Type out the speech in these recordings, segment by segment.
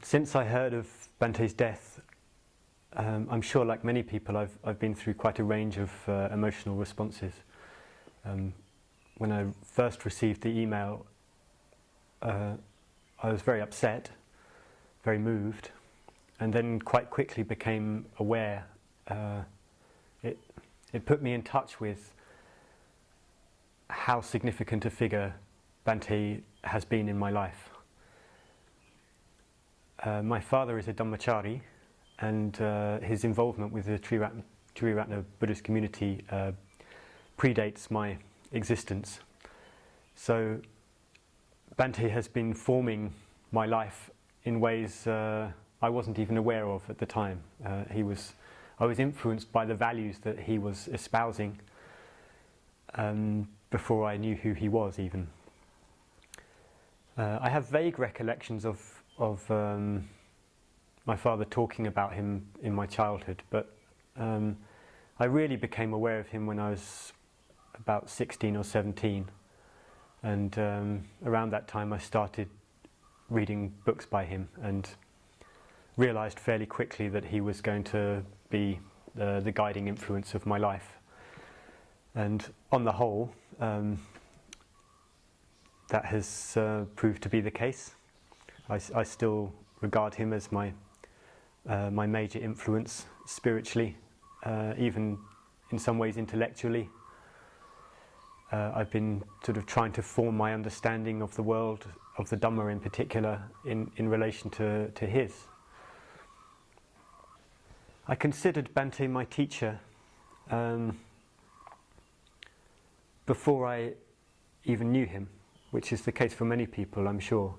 Since I heard of Bhante's death, I'm sure, like many people, I've been through quite a range of emotional responses. When I first received the email, I was very upset, very moved, and then quite quickly became aware. It put me in touch with how significant a figure Bhante has been in my life. My father is a Dhammachari, and his involvement with the Triratna Buddhist community predates my existence. So Bhante has been forming my life in ways I wasn't even aware of at the time. I was influenced by the values that he was espousing before I knew who he was even. I have vague recollections of my father talking about him in my childhood, but I really became aware of him when I was about 16 or 17, and around that time I started reading books by him and realized fairly quickly that he was going to be the guiding influence of my life. And on the whole, that has proved to be the case. I still regard him as my major influence spiritually, even in some ways intellectually. I've been sort of trying to form my understanding of the world, of the Dhamma in particular, in relation to his. I considered Bhante my teacher before I even knew him, which is the case for many people, I'm sure.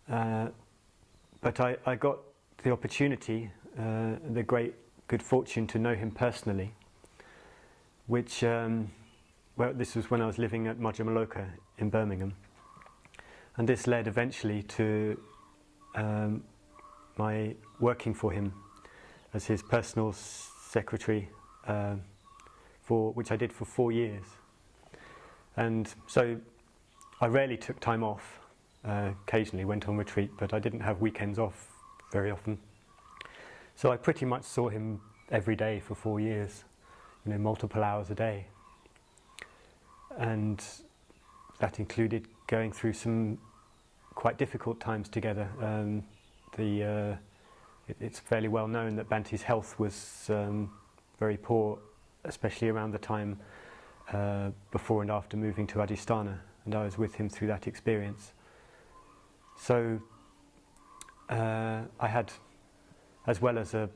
But I got the opportunity, the great good fortune to know him personally, which this was when I was living at Majamaloka in Birmingham, and this led eventually to my working for him as his personal secretary, which I did for 4 years. And so I rarely took time off. Occasionally went on retreat, but I didn't have weekends off very often. So I pretty much saw him every day for 4 years, multiple hours a day. And that included going through some quite difficult times together. It's fairly well known that Bhante's health was very poor, especially around the time before and after moving to Adhisthana, and I was with him through that experience. So I had, as well as a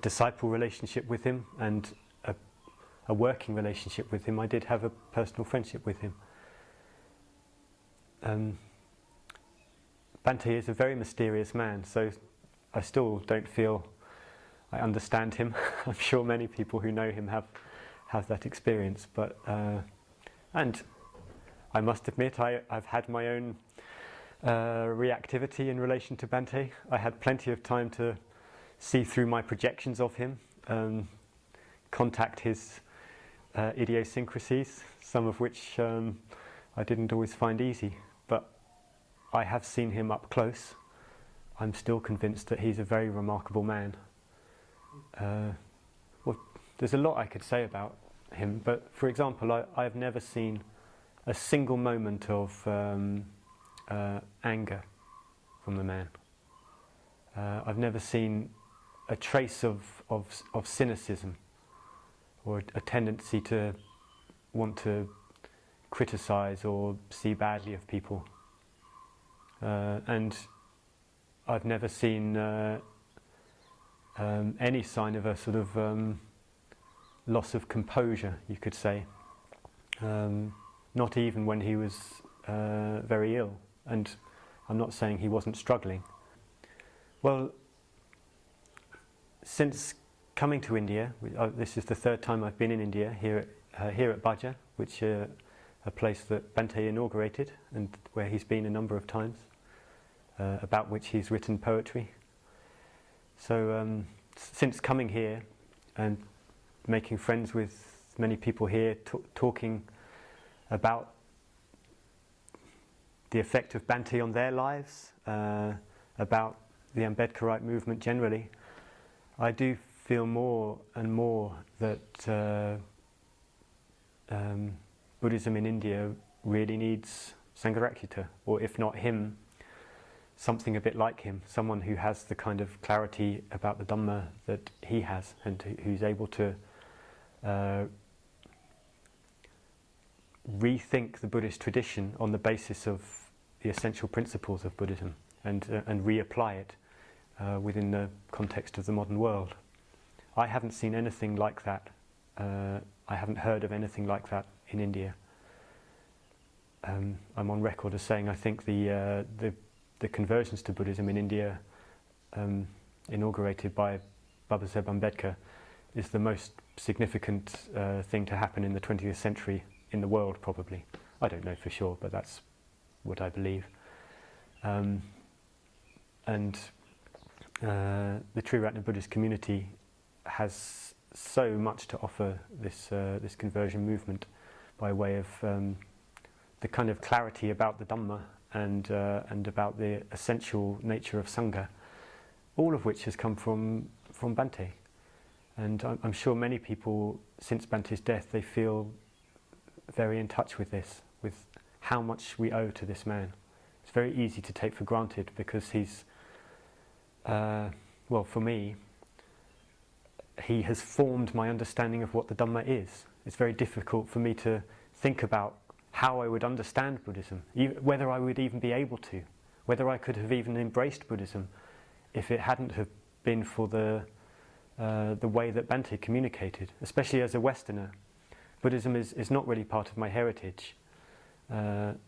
disciple relationship with him and a working relationship with him, I did have a personal friendship with him. Bhante is a very mysterious man, so I still don't feel I understand him. I'm sure many people who know him have that experience, but and I must admit I've had my own reactivity in relation to Bhante. I had plenty of time to see through my projections of him, contact his idiosyncrasies, some of which I didn't always find easy, but I have seen him up close. I'm still convinced that he's a very remarkable man. Well, there's a lot I could say about him, but for example, I've never seen a single moment of anger from the man. I've never seen a trace of cynicism or a tendency to want to criticize or see badly of people. And I've never seen any sign of a sort of loss of composure, you could say. Not even when he was very ill. And I'm not saying he wasn't struggling. Well, since coming to India, this is the third time I've been in India, here at Bhaja, which a place that Bhante inaugurated and where he's been a number of times, about which he's written poetry. So since coming here and making friends with many people here, talking about the effect of Bhante on their lives, about the Ambedkarite movement generally, I do feel more and more that Buddhism in India really needs Sangharakshita, or if not him, something a bit like him, someone who has the kind of clarity about the Dhamma that he has, and who's able to rethink the Buddhist tradition on the basis of the essential principles of Buddhism, and reapply it within the context of the modern world. I haven't seen anything like that. I haven't heard of anything like that in India. I'm on record as saying I think the conversions to Buddhism in India, inaugurated by Babasaheb Ambedkar, is the most significant thing to happen in the 20th century in the world, probably. I don't know for sure, but that's what I believe. And the Triratna Buddhist community has so much to offer this conversion movement, by way of the kind of clarity about the Dhamma and about the essential nature of Sangha, all of which has come from Bhante. And I'm sure many people, since Bhante's death, they feel very in touch with this, with how much we owe to this man. It's very easy to take for granted, because he's, well, for me, he has formed my understanding of what the Dhamma is. It's very difficult for me to think about how I would understand Buddhism, whether I would even be able to, whether I could have even embraced Buddhism if it hadn't have been for the way that Bhante communicated, especially as a Westerner. Buddhism is not really part of my heritage, and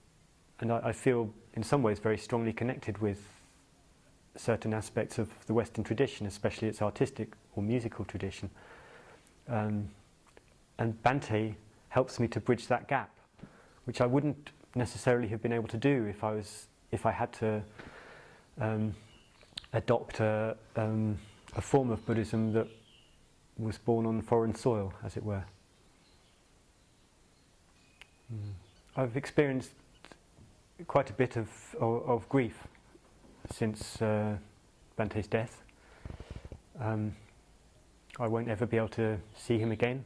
I feel in some ways very strongly connected with certain aspects of the Western tradition, especially its artistic or musical tradition. And Bhante helps me to bridge that gap, which I wouldn't necessarily have been able to do if I had to adopt a form of Buddhism that was born on foreign soil, as it were. I've experienced quite a bit of grief since Bhante's death. I won't ever be able to see him again.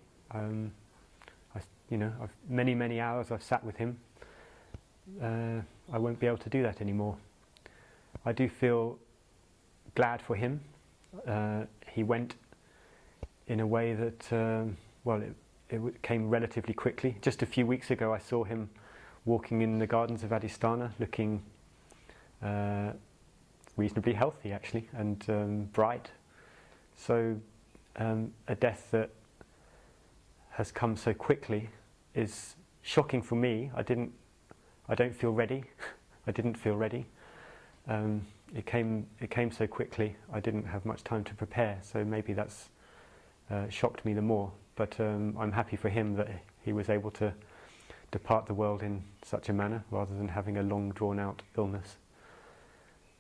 Many hours I've sat with him. I won't be able to do that anymore. I do feel glad for him. He went in a way that, it came relatively quickly. Just a few weeks ago I saw him walking in the gardens of Adhisthana, looking reasonably healthy actually, and bright. So a death that has come so quickly is shocking for me. I don't feel ready. I didn't feel ready. It came so quickly. I didn't have much time to prepare, so maybe that's shocked me the more. But I'm happy for him that he was able to depart the world in such a manner, rather than having a long drawn-out illness.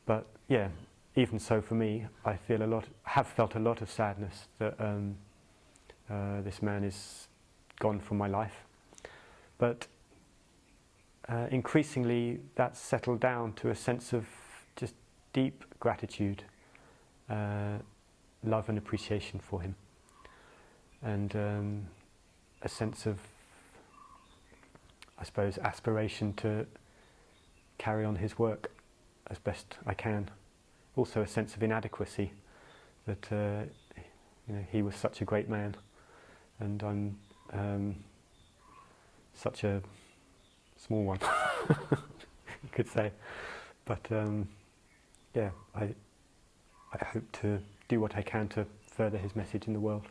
But yeah, even so, for me, I have felt a lot of sadness that this man is gone from my life. But increasingly, that's settled down to a sense of just deep gratitude, love and appreciation for him, and a sense of, I suppose, aspiration to carry on his work as best I can. Also a sense of inadequacy, that he was such a great man, and I'm such a small one, you could say. But I hope to do what I can to further his message in the world.